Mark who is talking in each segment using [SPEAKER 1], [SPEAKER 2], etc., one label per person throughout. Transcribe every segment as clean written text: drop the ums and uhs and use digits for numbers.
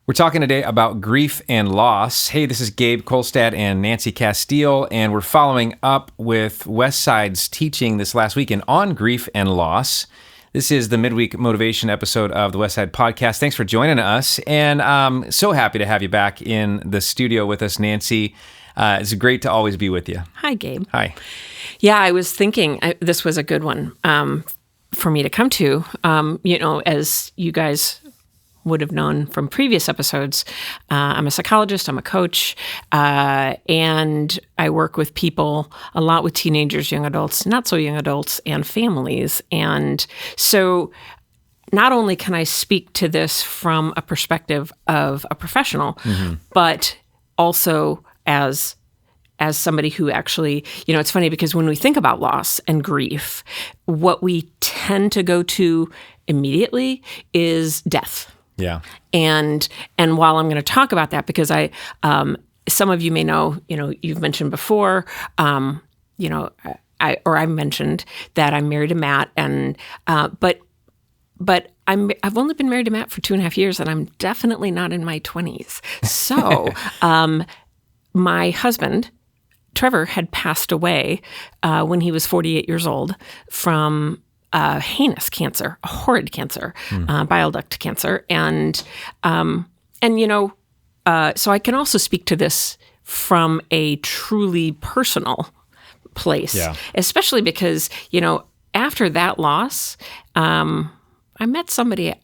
[SPEAKER 1] We're talking today about grief and loss. Hey, this is Gabe Kolstad and Nancy Castile, and we're following up with Westside's teaching this last weekend on grief and loss. This is the Midweek Motivation episode of the Westside podcast. Thanks for joining us, and I'm so happy to have you back in the studio with us, Nancy. It's great to always be with you.
[SPEAKER 2] Hi, Gabe.
[SPEAKER 1] Hi.
[SPEAKER 2] Yeah, I was thinking this was a good one for me to come to. As you guys would have known from previous episodes, I'm a psychologist, I'm a coach, and I work with people a lot with teenagers, young adults, not so young adults, and families. And so not only can I speak to this from a perspective of a professional, but also as somebody who actually, it's funny because when we think about loss and grief, what we tend to go to immediately is death.
[SPEAKER 1] Yeah.
[SPEAKER 2] And while I'm going to talk about that, because some of you may know, you've mentioned before, I mentioned that I'm married to Matt, and but I've only been married to Matt for 2.5 years, and I'm definitely not in my 20s. So my husband, Trevor, had passed away when he was 48 years old from heinous cancer, a horrid cancer, bile duct cancer. And so I can also speak to this from a truly personal place, especially because, after that loss, I met somebody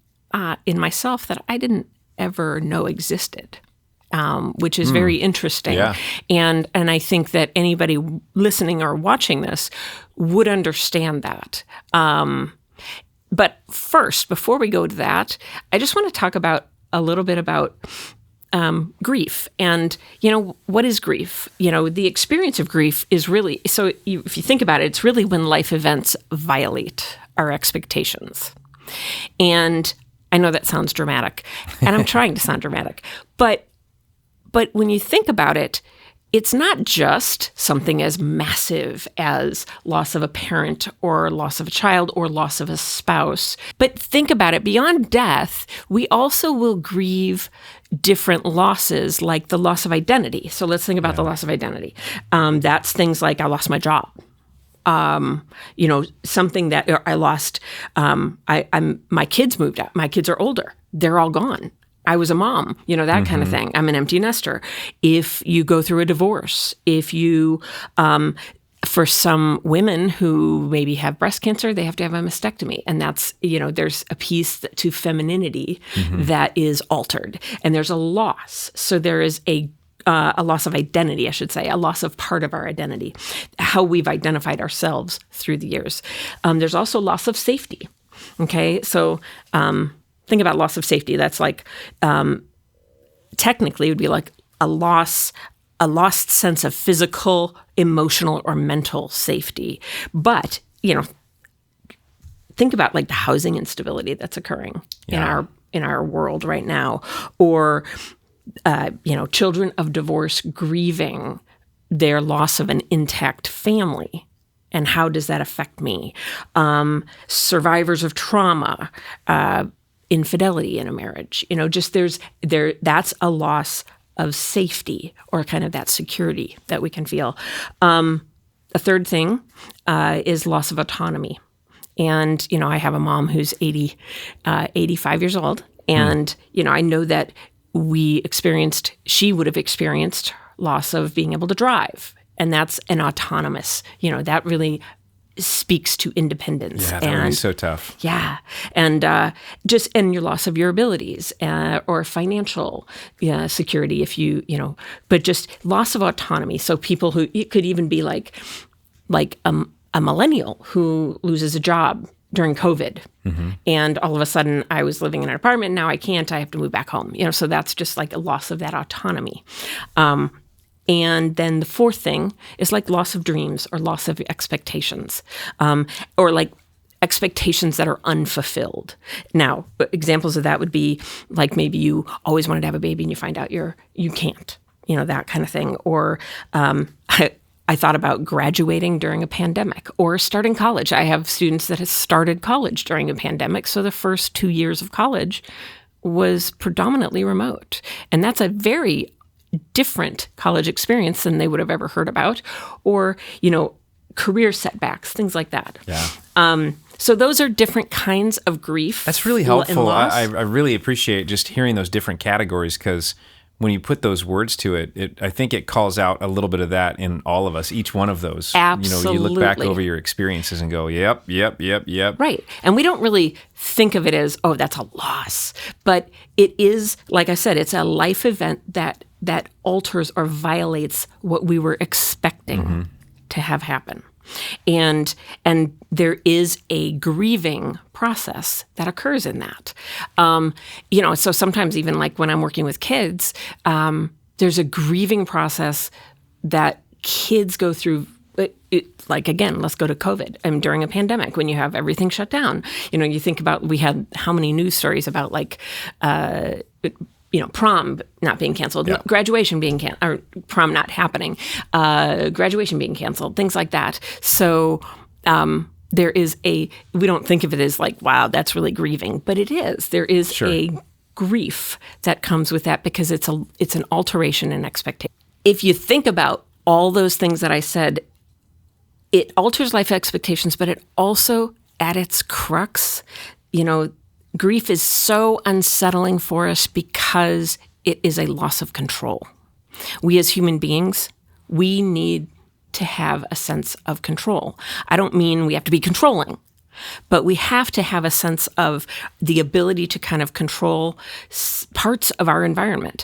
[SPEAKER 2] in myself that I didn't ever know existed. Which is very interesting.
[SPEAKER 1] Yeah.
[SPEAKER 2] And I think that anybody listening or watching this would understand that. But first, before we go to that, I just want to talk about a little bit about grief. And, what is grief? The experience of grief is really, if you think about it, it's really when life events violate our expectations. And I know that sounds dramatic, and I'm trying to sound dramatic, But when you think about it, it's not just something as massive as loss of a parent or loss of a child or loss of a spouse. But think about it, beyond death, we also will grieve different losses, like the loss of identity. So let's think about the loss of identity. That's things like I lost my job. Something that I lost, my kids moved out. My kids are older. They're all gone. I was a mom, that kind of thing. I'm an empty nester. If you go through a divorce, if you, for some women who maybe have breast cancer, they have to have a mastectomy. And that's, there's a piece to femininity that is altered. And there's a loss. So there is a loss of identity, I should say, a loss of part of our identity, how we've identified ourselves through the years. There's also loss of safety. Okay, so think about loss of safety. That's like, technically, it would be like a lost sense of physical, emotional, or mental safety. But, think about like the housing instability that's occurring in our world right now, or children of divorce grieving their loss of an intact family. And how does that affect me? Survivors of trauma, infidelity in a marriage, that's a loss of safety, or kind of that security that we can feel. A third thing is loss of autonomy. And, I have a mom who's 85 years old. And, I know that she would have experienced loss of being able to drive. And that's an autonomous, that really speaks to independence.
[SPEAKER 1] Yeah, that would be so tough.
[SPEAKER 2] Yeah. And and your loss of your abilities or financial security but just loss of autonomy. So people who, it could even be like a millennial who loses a job during COVID. And all of a sudden I was living in an apartment. Now I can't, I have to move back home. So that's just like a loss of that autonomy. And then the fourth thing is like loss of dreams or loss of expectations, or like expectations that are unfulfilled. Now, examples of that would be like maybe you always wanted to have a baby and you find out you can't, that kind of thing. Or I thought about graduating during a pandemic or starting college. I have students that have started college during a pandemic. So the first 2 years of college was predominantly remote. And that's a very different college experience than they would have ever heard about, or, career setbacks, things like that.
[SPEAKER 1] Yeah.
[SPEAKER 2] So those are different kinds of grief.
[SPEAKER 1] That's really helpful. I really appreciate just hearing those different categories, because when you put those words to it, I think it calls out a little bit of that in all of us, each one of those.
[SPEAKER 2] Absolutely.
[SPEAKER 1] You look back over your experiences and go, yep.
[SPEAKER 2] Right. And we don't really think of it as, oh, that's a loss. But it is, like I said, it's a life event that alters or violates what we were expecting to have happen. And there is a grieving process that occurs in that. So sometimes even like when I'm working with kids, there's a grieving process that kids go through. Like, again, let's go to COVID. During a pandemic, when you have everything shut down, you think about, we had how many news stories about like, prom not being canceled, graduation being canceled, or prom not happening, graduation being canceled, things like that. So there is we don't think of it as like, wow, that's really grieving, but it is. There is a grief that comes with that, because it's an alteration in expectation. If you think about all those things that I said, it alters life expectations, but it also, at its crux, grief is so unsettling for us because it is a loss of control. We as human beings, we need to have a sense of control. I don't mean we have to be controlling, but we have to have a sense of the ability to kind of control parts of our environment.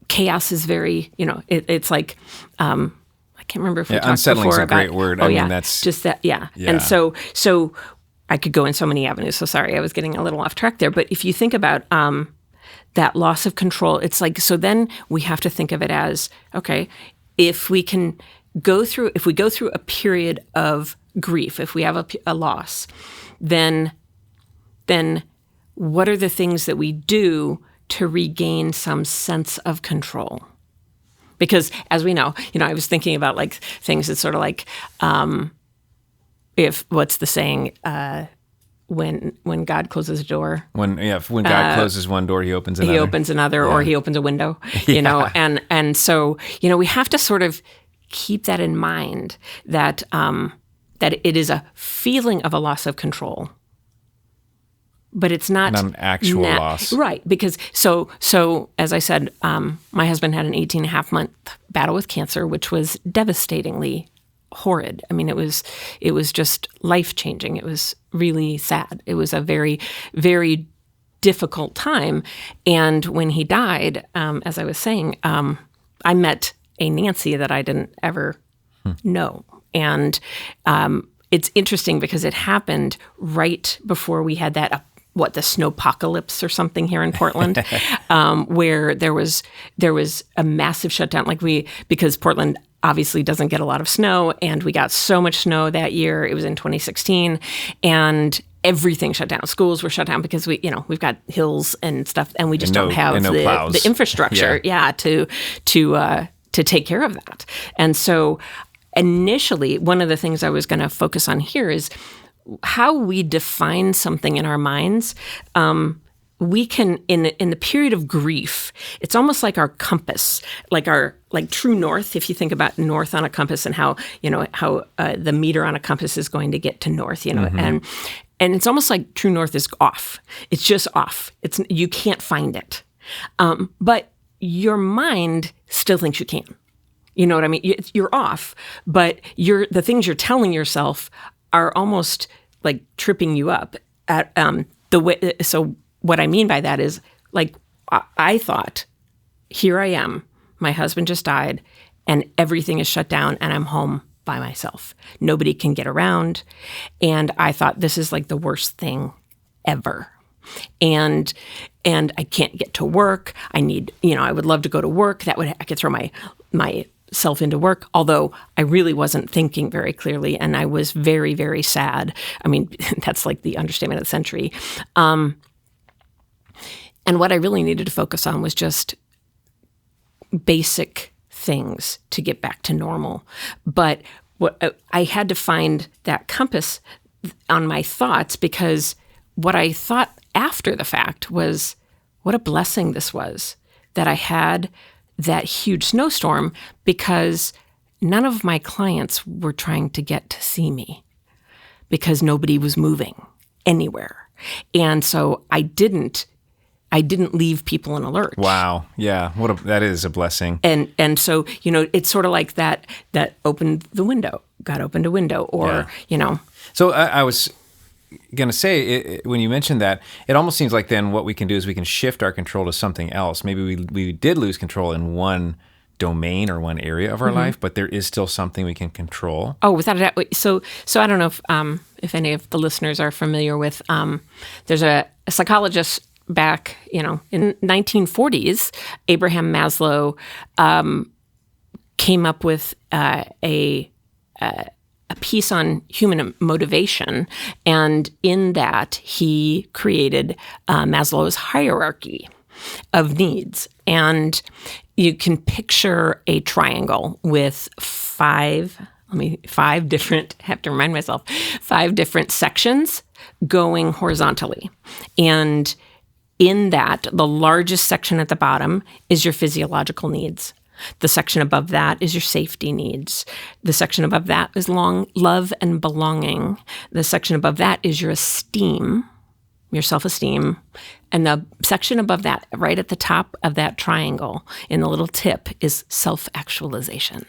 [SPEAKER 2] Chaos is very, it's like, I can't remember if we talked
[SPEAKER 1] unsettling
[SPEAKER 2] before
[SPEAKER 1] is a great word. I mean, that's
[SPEAKER 2] just that. Yeah. And so I could go in so many avenues. So sorry, I was getting a little off track there. But if you think about that loss of control, it's like, so then we have to think of it as, okay, if we go through a period of grief, if we have a loss, then what are the things that we do to regain some sense of control? Because as we know, I was thinking about like things that sort of like, what's the saying, when God closes a door,
[SPEAKER 1] when God closes one door, he opens another.
[SPEAKER 2] He opens another, or he opens a window. And so we have to sort of keep that in mind, that it is a feeling of a loss of control, but it's not
[SPEAKER 1] an actual loss,
[SPEAKER 2] right? Because so as I said, my husband had an 18.5-month battle with cancer, which was devastatingly horrid. I mean, it was just life-changing. It was really sad. It was a very, very difficult time. And when he died, as I was saying, I met a Nancy that I didn't ever know. And it's interesting because it happened right before we had that the snowpocalypse or something here in Portland, where there was a massive shutdown. Because Portland obviously doesn't get a lot of snow, and we got so much snow that year. It was in 2016, and everything shut down. Schools were shut down because we've got hills and stuff, and we just don't have the infrastructure, to take care of that. And so initially, one of the things I was going to focus on here is how we define something in our minds. We can, in the period of grief, it's almost like our compass, like true north. If you think about north on a compass and how the meter on a compass is going to get to north, and it's almost like true north is off. It's just off. You can't find it, but your mind still thinks you can. You know what I mean? You're off, but the things you're telling yourself are almost like tripping you up at the way. So what I mean by that is, like, I thought, here I am, my husband just died, and everything is shut down, and I'm home by myself. Nobody can get around. And I thought, this is like the worst thing ever. And I can't get to work. I need, I would love to go to work. I could throw myself into work, although I really wasn't thinking very clearly, and I was very, very sad. I mean, that's like the understatement of the century. And what I really needed to focus on was just basic things to get back to normal. But I had to find that compass on my thoughts, because what I thought after the fact was what a blessing this was that I had that huge snowstorm, because none of my clients were trying to get to see me because nobody was moving anywhere. And so I didn't leave people in alert.
[SPEAKER 1] Wow. Yeah. That is a blessing.
[SPEAKER 2] And so, it's sort of like that opened the window, God opened a window, or,
[SPEAKER 1] So I was going to say, when you mentioned that, it almost seems like then what we can do is we can shift our control to something else. Maybe we did lose control in one domain or one area of our life, but there is still something we can control.
[SPEAKER 2] Oh, without a doubt. So I don't know if any of the listeners are familiar with, there's a psychologist back, in 1940s, Abraham Maslow came up with a piece on human motivation, and in that he created Maslow's hierarchy of needs. And you can picture a triangle with five different sections going horizontally. And in that, the largest section at the bottom is your physiological needs. The section above that is your safety needs. The section above that is love and belonging. The section above that is your esteem, your self-esteem. And the section above that, right at the top of that triangle, in the little tip, is self-actualization.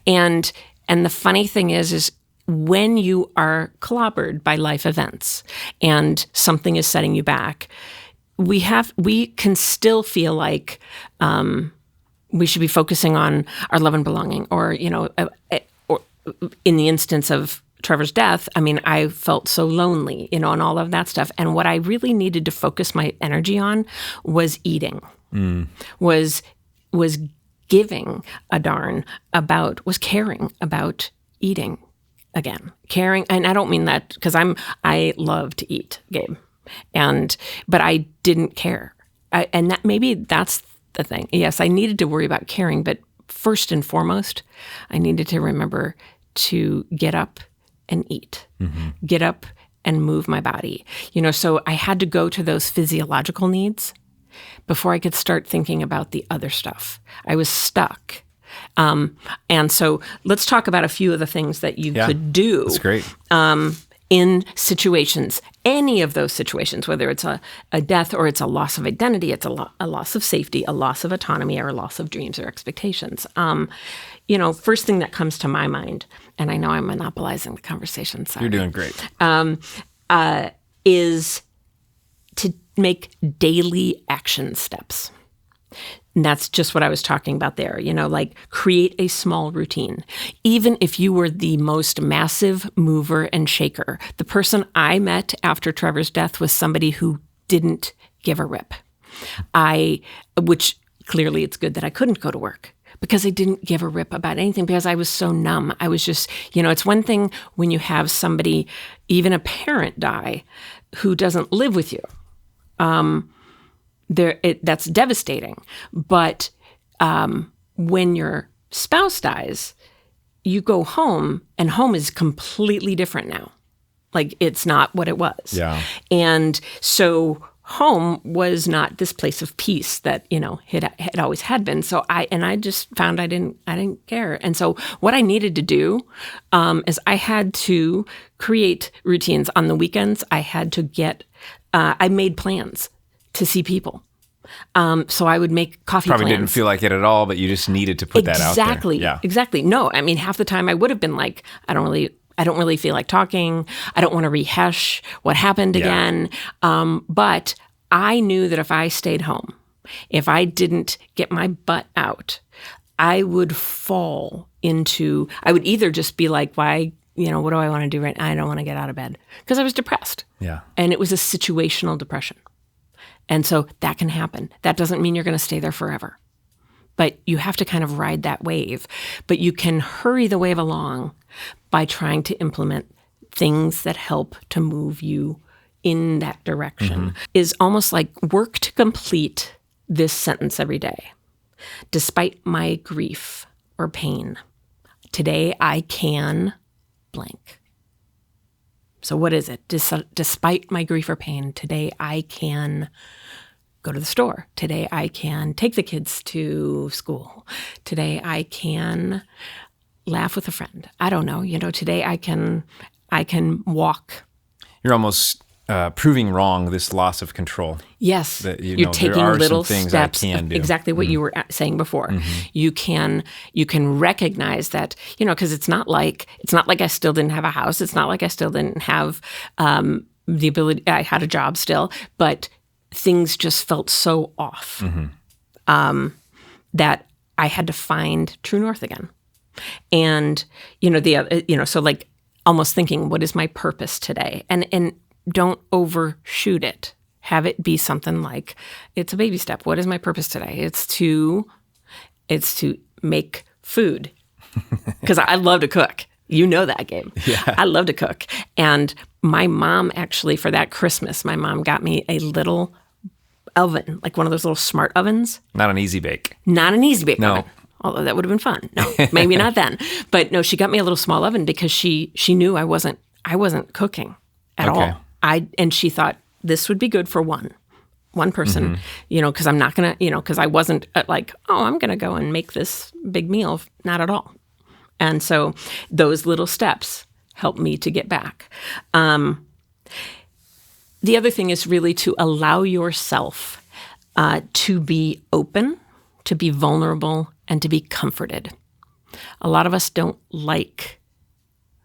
[SPEAKER 2] And the funny thing is when you are clobbered by life events and something is setting you back, we can still feel like we should be focusing on our love and belonging, or or in the instance of Trevor's death, I felt so lonely, and all of that stuff. And what I really needed to focus my energy on was eating, was giving a darn about, was caring about eating again, caring. And I don't mean that because I love to eat, Gabe. But I didn't care. And maybe that's the thing. Yes, I needed to worry about caring, but first and foremost, I needed to remember to get up and eat, get up and move my body. So I had to go to those physiological needs before I could start thinking about the other stuff. I was stuck. And so let's talk about a few of the things that you could do.
[SPEAKER 1] That's great.
[SPEAKER 2] In situations, any of those situations, whether it's a death or it's a loss of identity, it's a loss of safety, a loss of autonomy, or a loss of dreams or expectations. First thing that comes to my mind, and I know I'm monopolizing the conversation, sorry.
[SPEAKER 1] You're doing great.
[SPEAKER 2] Is to make daily action steps. And that's just what I was talking about there, like create a small routine. Even if you were the most massive mover and shaker, the person I met after Trevor's death was somebody who didn't give a rip. Which clearly it's good that I couldn't go to work because I didn't give a rip about anything because I was so numb. I was just, it's one thing when you have somebody, even a parent, die who doesn't live with you. That's devastating. But when your spouse dies, you go home, and home is completely different now. Like, it's not what it was.
[SPEAKER 1] Yeah.
[SPEAKER 2] And so home was not this place of peace that, it always had been. So I just found I didn't care. And so what I needed to do is I had to create routines on the weekends. I had to I made plans to see people. So I would make coffee
[SPEAKER 1] Probably
[SPEAKER 2] plans.
[SPEAKER 1] didn't feel like it at all, but you just needed to put that out there.
[SPEAKER 2] Exactly. Yeah. Exactly. No, half the time I would have been like, I don't really feel like talking. I don't want to rehash what happened again. But I knew that if I stayed home, if I didn't get my butt out, I would fall into, I would either just be like, why, what do I want to do right now? I don't want to get out of bed because I was depressed.
[SPEAKER 1] Yeah.
[SPEAKER 2] And it was a situational depression. And so that can happen. That doesn't mean you're going to stay there forever. But you have to kind of ride that wave. But you can hurry the wave along by trying to implement things that help to move you in that direction. Is almost like work to complete this sentence every day. Despite my grief or pain, today I can blank. So what is it? Despite my grief or pain, today I can go to the store. Today I can take the kids to school. Today I can laugh with a friend. I don't know. Today I can walk.
[SPEAKER 1] You're almost proving wrong this loss of control.
[SPEAKER 2] Yes.
[SPEAKER 1] That,
[SPEAKER 2] You're taking
[SPEAKER 1] there are
[SPEAKER 2] little
[SPEAKER 1] some things
[SPEAKER 2] steps.
[SPEAKER 1] I can do.
[SPEAKER 2] Exactly what you were saying before. You can recognize that, because it's not like I still didn't have a house. It's not like I still didn't have the ability. I had a job still, but things just felt so off that I had to find true north again. And so like almost thinking, what is my purpose today? And don't overshoot it. Have it be something like, it's a baby step. What is my purpose today? It's to make food, because I love to cook. You know that, Gabe.
[SPEAKER 1] Yeah.
[SPEAKER 2] I love to cook. And my mom actually, for that Christmas, my mom got me a little oven, like one of those little smart ovens.
[SPEAKER 1] Not an easy bake.
[SPEAKER 2] Not an easy bake
[SPEAKER 1] No.
[SPEAKER 2] oven. Although that would have been fun. No, maybe not then. But no, she got me a little small oven because she knew I wasn't cooking at
[SPEAKER 1] Okay.
[SPEAKER 2] all. And she thought this would be good for one person, because I'm not going to, because I wasn't like, oh, I'm going to go and make this big meal. Not at all. And so those little steps helped me to get back. The other thing is really to allow yourself to be open, to be vulnerable, and to be comforted. A lot of us don't like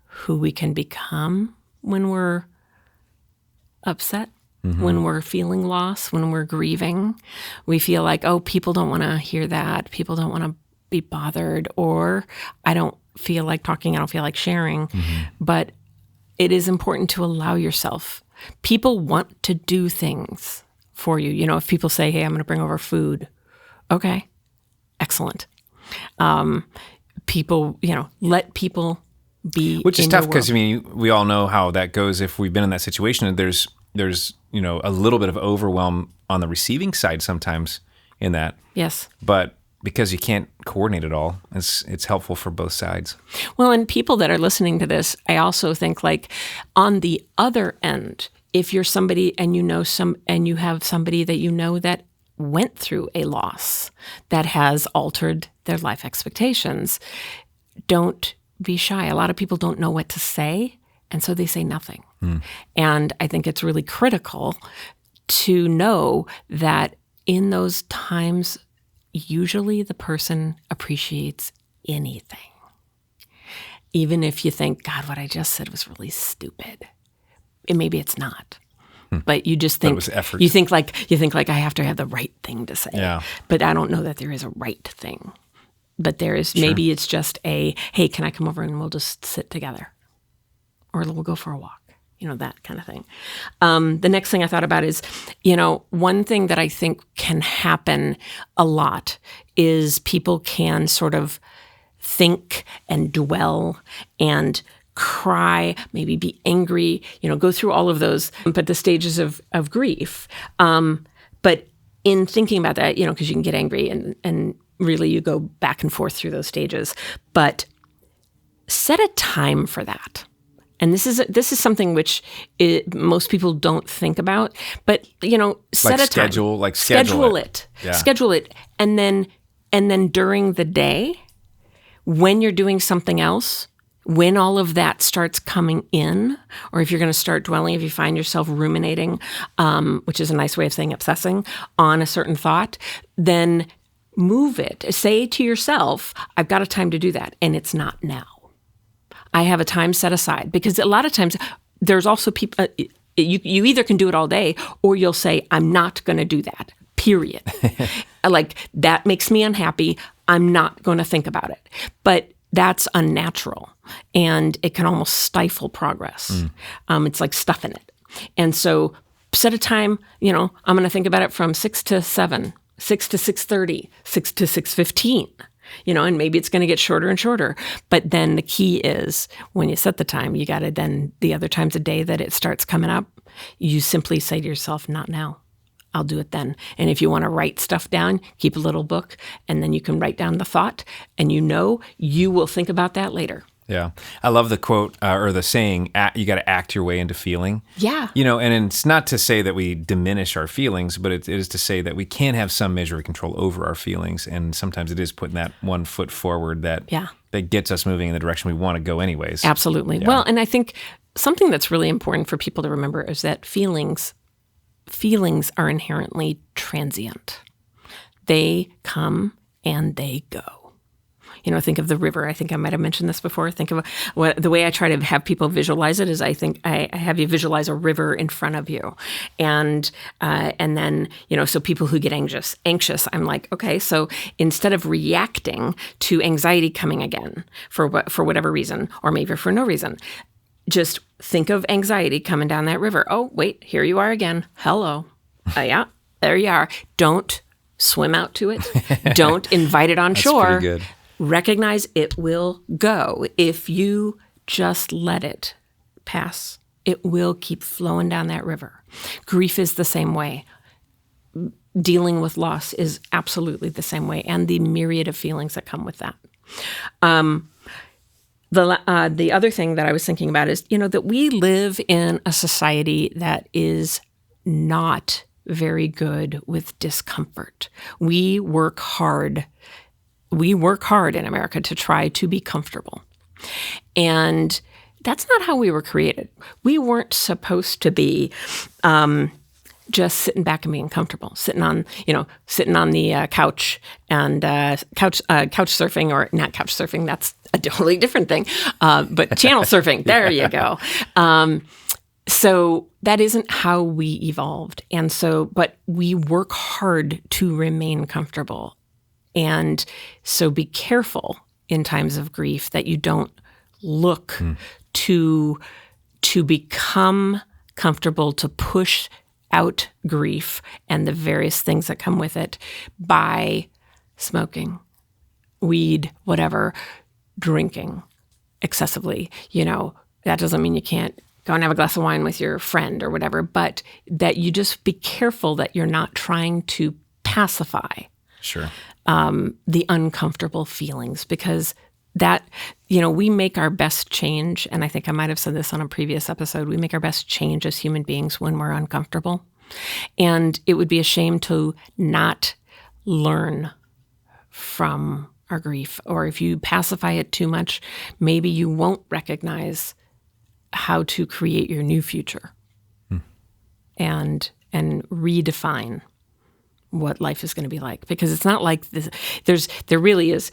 [SPEAKER 2] who we can become when we're upset, when we're feeling loss, when we're grieving. We feel like, oh, people don't want to hear that. People don't want to be bothered, or I don't feel like talking. I don't feel like sharing. But it is important to allow yourself. People want to do things for you. If people say, hey, I'm going to bring over food. Okay, excellent. People, let people be.
[SPEAKER 1] Which is
[SPEAKER 2] in
[SPEAKER 1] tough
[SPEAKER 2] your
[SPEAKER 1] because,
[SPEAKER 2] world.
[SPEAKER 1] we all know how that goes if we've been in that situation. And there's a little bit of overwhelm on the receiving side sometimes in that.
[SPEAKER 2] Yes.
[SPEAKER 1] But because you can't coordinate it all, it's helpful for both sides.
[SPEAKER 2] Well, and people that are listening to this, I also think like on the other end, if you're somebody and and you have somebody that that went through a loss that has altered their life expectations, don't be shy. A lot of people don't know what to say, and so they say nothing. And I think it's really critical to know that in those times, usually the person appreciates anything. Even if you think, God, what I just said was really stupid. Maybe it's not. But you just think
[SPEAKER 1] it was effort.
[SPEAKER 2] You think like I have to have the right thing to say.
[SPEAKER 1] Yeah.
[SPEAKER 2] But I don't know that there is a right thing. But there is maybe it's just hey, can I come over and we'll just sit together? Or we'll go for a walk. That kind of thing. The next thing I thought about is, one thing that I think can happen a lot is people can sort of think and dwell and cry, maybe be angry, go through all of those, but the stages of grief. But in thinking about that, because you can get angry and really you go back and forth through those stages, but set a time for that. And this is something which most people don't think about, but set a time.
[SPEAKER 1] Schedule
[SPEAKER 2] it.
[SPEAKER 1] Yeah.
[SPEAKER 2] Schedule it, and then during the day, when you're doing something else, when all of that starts coming in, or if you're going to start dwelling, if you find yourself ruminating, which is a nice way of saying obsessing on a certain thought, then move it. Say to yourself, I've got a time to do that, and it's not now. I have a time set aside, because a lot of times there's also people, you either can do it all day or you'll say, I'm not going to do that, period. Like, that makes me unhappy. I'm not going to think about it. But that's unnatural, and it can almost stifle progress. It's like stuffing it. And so set a time, I'm going to think about it from 6 to 7, 6 to 6:30, 6 to 6:15. And maybe it's going to get shorter and shorter. But then the key is when you set the time, you got to then the other times a day that it starts coming up, you simply say to yourself, not now. I'll do it then. And if you want to write stuff down, keep a little book, and then you can write down the thought, and you will think about that later.
[SPEAKER 1] Yeah. I love the quote or the saying, you got to act your way into feeling.
[SPEAKER 2] Yeah.
[SPEAKER 1] And it's not to say that we diminish our feelings, but it is to say that we can have some measure of control over our feelings. And sometimes it is putting that one foot forward that gets us moving in the direction we want to go anyways.
[SPEAKER 2] Absolutely.
[SPEAKER 1] Yeah.
[SPEAKER 2] Well, and I think something that's really important for people to remember is that feelings are inherently transient. They come and they go. Think of the river. I think I might have mentioned this before. Think of the way I try to have people visualize it is I think I have you visualize a river in front of you. And then, so people who get anxious, I'm like, okay, so instead of reacting to anxiety coming again for whatever reason, or maybe for no reason, just think of anxiety coming down that river. Oh, wait, here you are again. Hello. Yeah, there you are. Don't swim out to it. Don't invite it on shore.
[SPEAKER 1] That's pretty good.
[SPEAKER 2] Recognize it will go. If you just let it pass, it will keep flowing down that river. Grief is the same way. Dealing with loss is absolutely the same way, and the myriad of feelings that come with that. The other thing that I was thinking about is, that we live in a society that is not very good with discomfort. We work hard in America to try to be comfortable. And that's not how we were created. We weren't supposed to be just sitting back and being comfortable, sitting on the couch and couch surfing, or not couch surfing. That's a totally different thing. But channel surfing. There you go. So that isn't how we evolved. But we work hard to remain comfortable. And so be careful in times of grief that you don't look to become comfortable, to push out grief and the various things that come with it by smoking, weed, whatever, drinking excessively. That doesn't mean you can't go and have a glass of wine with your friend or whatever, but that you just be careful that you're not trying to pacify the uncomfortable feelings, because that, we make our best change, and I think I might have said this on a previous episode, we make our best change as human beings when we're uncomfortable. And it would be a shame to not learn from our grief. Or if you pacify it too much, maybe you won't recognize how to create your new future and redefine what life is going to be like. Because it's not like this, there really is,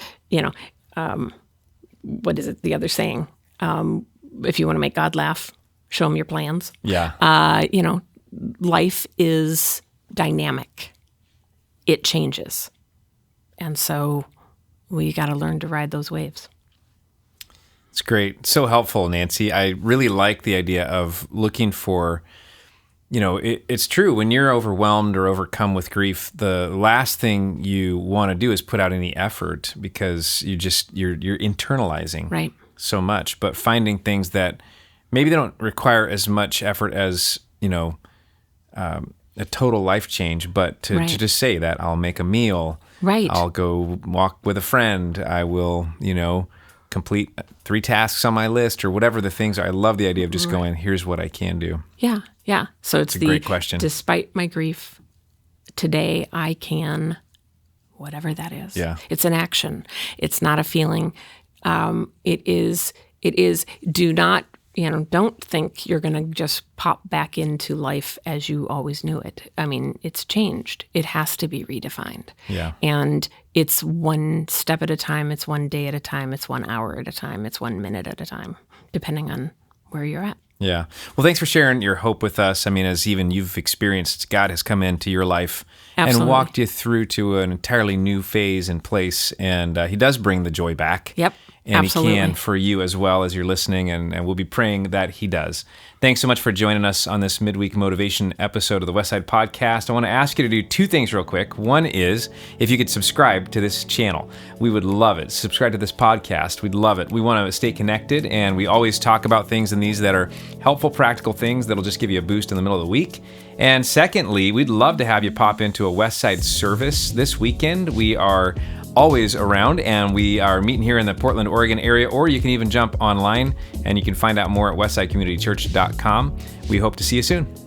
[SPEAKER 2] what is it, the other saying? If you want to make God laugh, show him your plans.
[SPEAKER 1] Yeah.
[SPEAKER 2] Life is dynamic. It changes. And so we got to learn to ride those waves.
[SPEAKER 1] It's great. So helpful, Nancy. I really like the idea of looking for, it's true. When you're overwhelmed or overcome with grief, the last thing you want to do is put out any effort, because you're internalizing so much. But finding things that maybe they don't require as much effort as, a total life change, but to just say that I'll make a meal, I'll go walk with a friend, I will, complete 3 tasks on my list, or whatever the things are. I love the idea of just going, here's what I can do.
[SPEAKER 2] Yeah. So it's
[SPEAKER 1] a great question.
[SPEAKER 2] Despite my grief, today I can, whatever that is.
[SPEAKER 1] Yeah.
[SPEAKER 2] It's an action. It's not a feeling. It is, do not, don't think you're going to just pop back into life as you always knew it. I mean, it's changed. It has to be redefined.
[SPEAKER 1] Yeah.
[SPEAKER 2] And it's one step at a time. It's one day at a time. It's 1 hour at a time. It's 1 minute at a time, depending on where you're at.
[SPEAKER 1] Yeah. Well, thanks for sharing your hope with us. I mean, as even you've experienced, God has come into your life and walked you through to an entirely new phase and place. And he does bring the joy back.
[SPEAKER 2] Yep.
[SPEAKER 1] And
[SPEAKER 2] absolutely.
[SPEAKER 1] he can for you as well as you're listening, and we'll be praying that he does. Thanks so much for joining us on this Midweek Motivation episode of the Westside Podcast. I want to ask you to do 2 things real quick. One is, if you could subscribe to this channel, we would love it. Subscribe to this podcast. We'd love it. We want to stay connected, and we always talk about things in these that are helpful, practical things that'll just give you a boost in the middle of the week. And secondly, we'd love to have you pop into a Westside service this weekend. We are always around, and we are meeting here in the Portland, Oregon area, or you can even jump online and you can find out more at westsidecommunitychurch.com. We hope to see you soon.